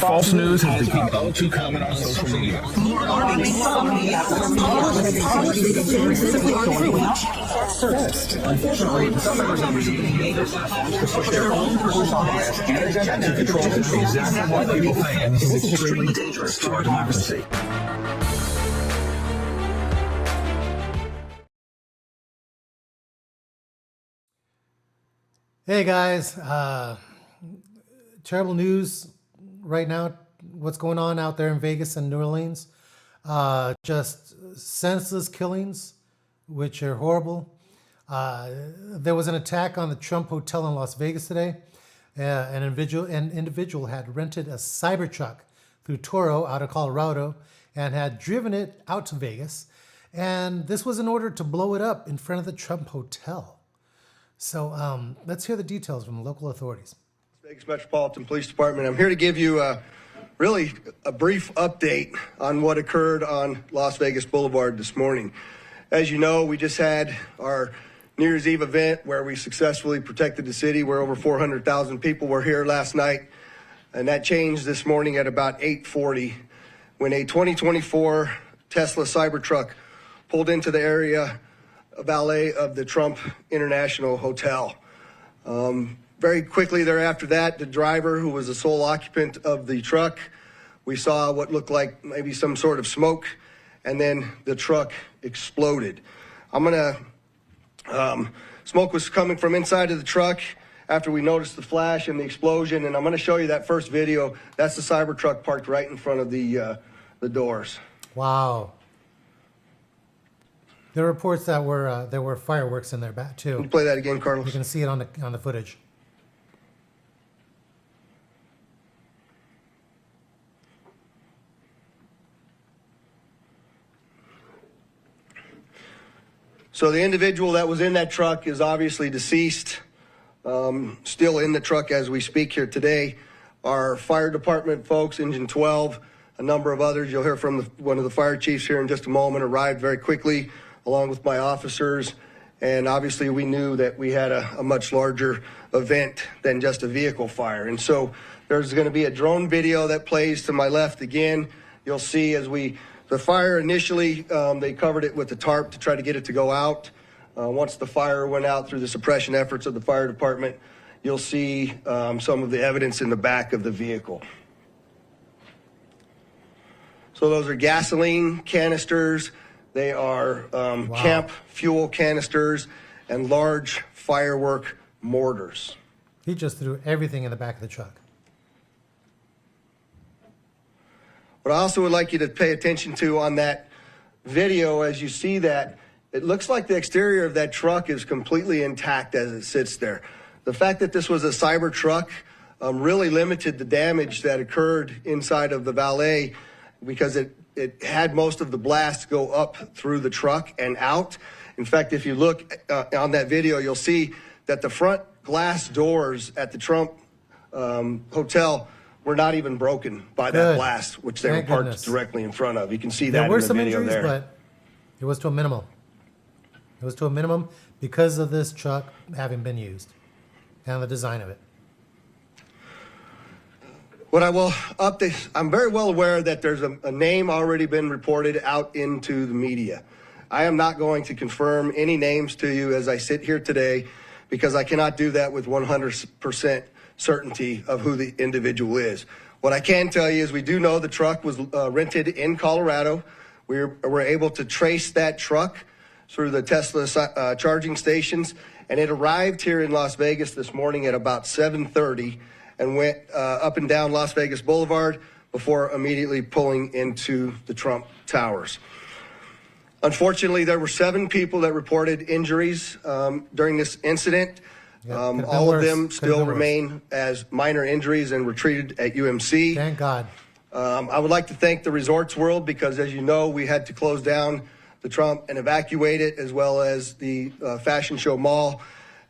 False news has become all too common on social media. Unfortunately, some members of the media push their own personal bias and agenda to control exactly what people think, and this is extremely dangerous to our democracy. Hey guys, terrible news right now. What's going on out there in Vegas and New Orleans? Just senseless killings, which are horrible. There was an attack on the Trump Hotel in Las Vegas today. An individual had rented a Cybertruck through Toro out of Colorado and had driven it out to Vegas. And this was in order to blow it up in front of the Trump Hotel. So let's hear the details from the local authorities. Vegas Metropolitan Police Department. I'm here to give you really a brief update on what occurred on Las Vegas Boulevard this morning. As you know, we just had our New Year's Eve event where we successfully protected the city, where over 400,000 people were here last night. And that changed this morning at about 8:40 when a 2024 Tesla Cybertruck pulled into the area valet of the Trump International Hotel. Very quickly thereafter that, the driver, who was the sole occupant of the truck, we saw what looked like maybe some sort of smoke, and then the truck exploded. Smoke was coming from inside of the truck after we noticed the flash and the explosion, and I'm gonna show you that first video. That's the Cybertruck parked right in front of the doors. Wow. There were reports that there were fireworks in there back too. Can you play that again, Carlos? You can see it on the footage. So the individual that was in that truck is obviously deceased, still in the truck as we speak here today. Our fire department folks, Engine 12, a number of others, you'll hear from one of the fire chiefs here in just a moment, arrived very quickly along with my officers. And obviously we knew that we had a much larger event than just a vehicle fire. And so there's going to be a drone video that plays to my left again. You'll see as the fire initially, they covered it with the tarp to try to get it to go out. Once the fire went out through the suppression efforts of the fire department, you'll see some of the evidence in the back of the vehicle. So those are gasoline canisters. They are camp fuel canisters and large firework mortars. He just threw everything in the back of the truck. What I also would like you to pay attention to on that video, as you see that, it looks like the exterior of that truck is completely intact as it sits there. The fact that this was a Cybertruck really limited the damage that occurred inside of the valet, because it had most of the blast go up through the truck and out. In fact, if you look on that video, you'll see that the front glass doors at the Trump Hotel were not even broken by that blast, which they were parked directly in front of. You can see that in the video there. But it was to a minimum. It was to a minimum because of this truck having been used and the design of it. What I will update, I'm very well aware that there's a name already been reported out into the media. I am not going to confirm any names to you as I sit here today, because I cannot do that with 100% certainty of who the individual is. What I can tell you is we do know the truck was rented in Colorado. We were able to trace that truck through the Tesla charging stations, and it arrived here in Las Vegas this morning at about 7:30 and went up and down Las Vegas Boulevard before immediately pulling into the Trump Towers. Unfortunately, there were 7 people that reported injuries during this incident. All of them still remain as minor injuries and were treated at UMC. Thank God. I would like to thank the Resorts World, because as you know, we had to close down the Trump and evacuate it, as well as the Fashion Show Mall.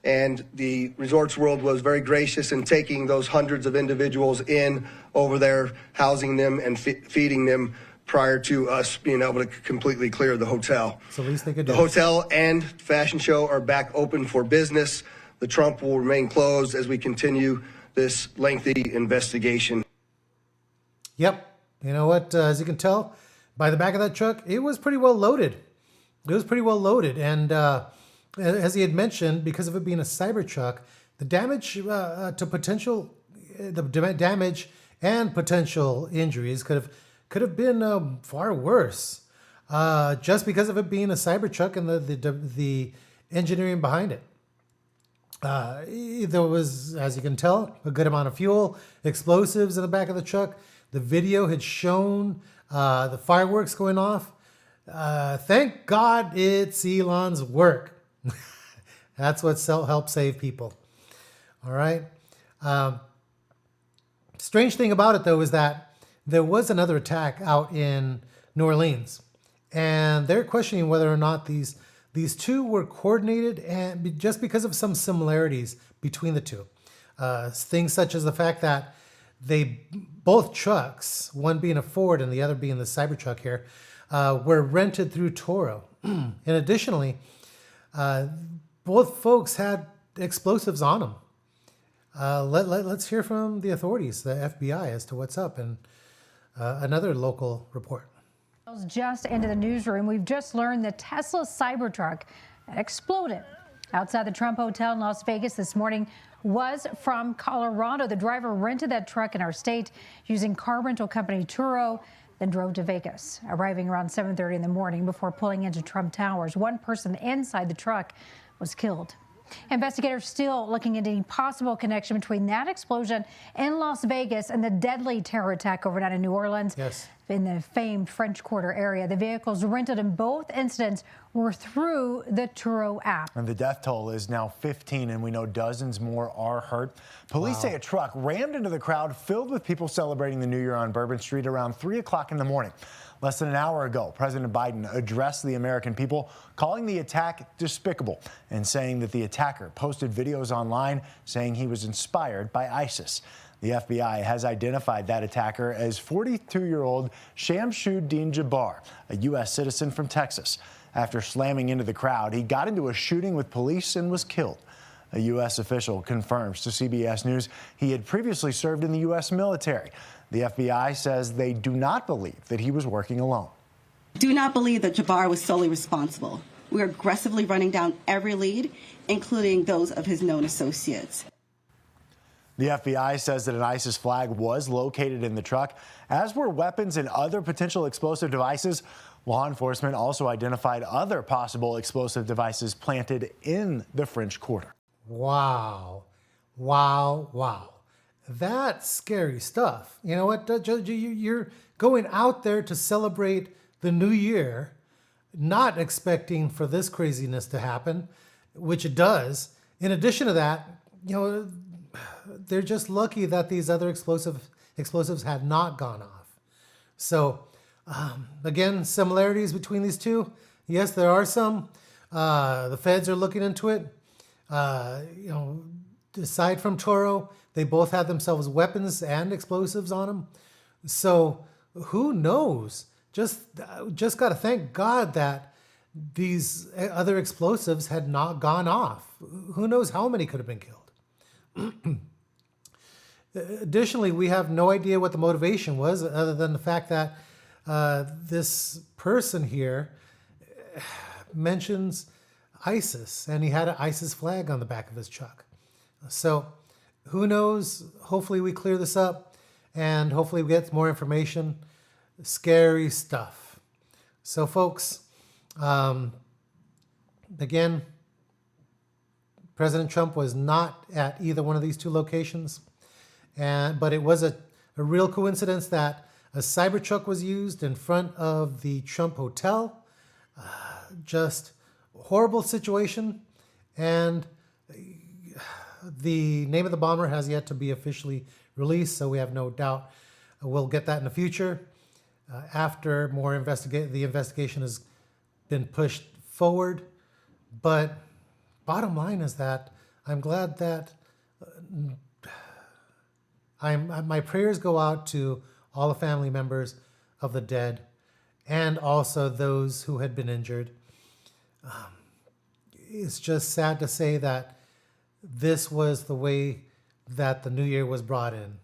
And the Resorts World was very gracious in taking those hundreds of individuals in over there, housing them and feeding them prior to us being able to completely clear the hotel. So at least they could do the hotel and fashion show are back open for business. The Trump will remain closed as we continue this lengthy investigation. Yep. You know what? As you can tell by the back of that truck, it was pretty well loaded. It was pretty well loaded. And as he had mentioned, because of it being a Cybertruck, the damage damage and potential injuries could have been far worse, just because of it being a Cybertruck and the engineering behind it. There was, as you can tell, a good amount of fuel, explosives in the back of the truck. The video had shown the fireworks going off. Thank God it's Elon's work. That's what helps save people. All right. Strange thing about it, though, is that there was another attack out in New Orleans, and they're questioning whether or not these two were coordinated, and just because of some similarities between the two. Things such as the fact that both trucks, one being a Ford and the other being the Cybertruck here, were rented through Toro. And additionally, both folks had explosives on them. Let's hear from the authorities, the FBI, as to what's up, and another local report. Just into the newsroom, we've just learned the Tesla Cybertruck exploded outside the Trump Hotel in Las Vegas this morning was from Colorado. The driver rented that truck in our state using car rental company Turo, then drove to Vegas, arriving around 7:30 in the morning before pulling into Trump Towers. One person inside the truck was killed. Investigators still looking into any possible connection between that explosion in Las Vegas and the deadly terror attack overnight in New Orleans. Yes. In the famed French Quarter area. The vehicles rented in both incidents were through the Turo app. And the death toll is now 15, and we know dozens more are hurt. Police say a truck rammed into the crowd filled with people celebrating the New Year on Bourbon Street around 3 o'clock in the morning. Less than an hour ago, President Biden addressed the American people, calling the attack despicable and saying that the attacker posted videos online saying he was inspired by ISIS. The FBI has identified that attacker as 42-year-old Shamsuddin Jabbar, a U.S. citizen from Texas. After slamming into the crowd, he got into a shooting with police and was killed. A U.S. official confirms to CBS News he had previously served in the U.S. military. The FBI says they do not believe that he was working alone. Do not believe that Jabbar was solely responsible. We are aggressively running down every lead, including those of his known associates. The FBI says that an ISIS flag was located in the truck, as were weapons and other potential explosive devices. Law enforcement also identified other possible explosive devices planted in the French Quarter. Wow. Wow. Wow. That's scary stuff. You know what, you're going out there to celebrate the new year, not expecting for this craziness to happen, which it does. In addition to that, you know, they're just lucky that these other explosives had not gone off. So, again, similarities between these two. Yes, there are some. The feds are looking into it. You know, aside from Toro, they both had themselves weapons and explosives on them. So, who knows? Just got to thank God that these other explosives had not gone off. Who knows how many could have been killed? Additionally, we have no idea what the motivation was, other than the fact that this person here mentions ISIS, and he had an ISIS flag on the back of his truck. So who knows? Hopefully we clear this up, and hopefully we get more information. Scary stuff. So folks, again, President Trump was not at either one of these two locations, but it was a real coincidence that a Cybertruck was used in front of the Trump Hotel. Just horrible situation, and the name of the bomber has yet to be officially released, so we have no doubt we'll get that in the future after more the investigation has been pushed forward. But bottom line is that I'm glad that my prayers go out to all the family members of the dead and also those who had been injured. It's just sad to say that this was the way that the new year was brought in.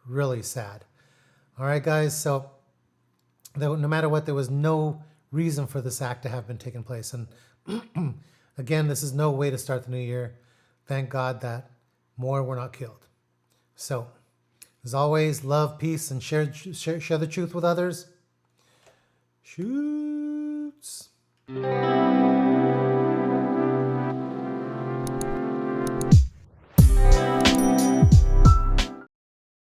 Really sad. All right, guys. So no matter what, there was no reason for this act to have been taking place. And again, this is no way to start the new year. Thank God that more were not killed. So, as always, love, peace, and share the truth with others. Shoots.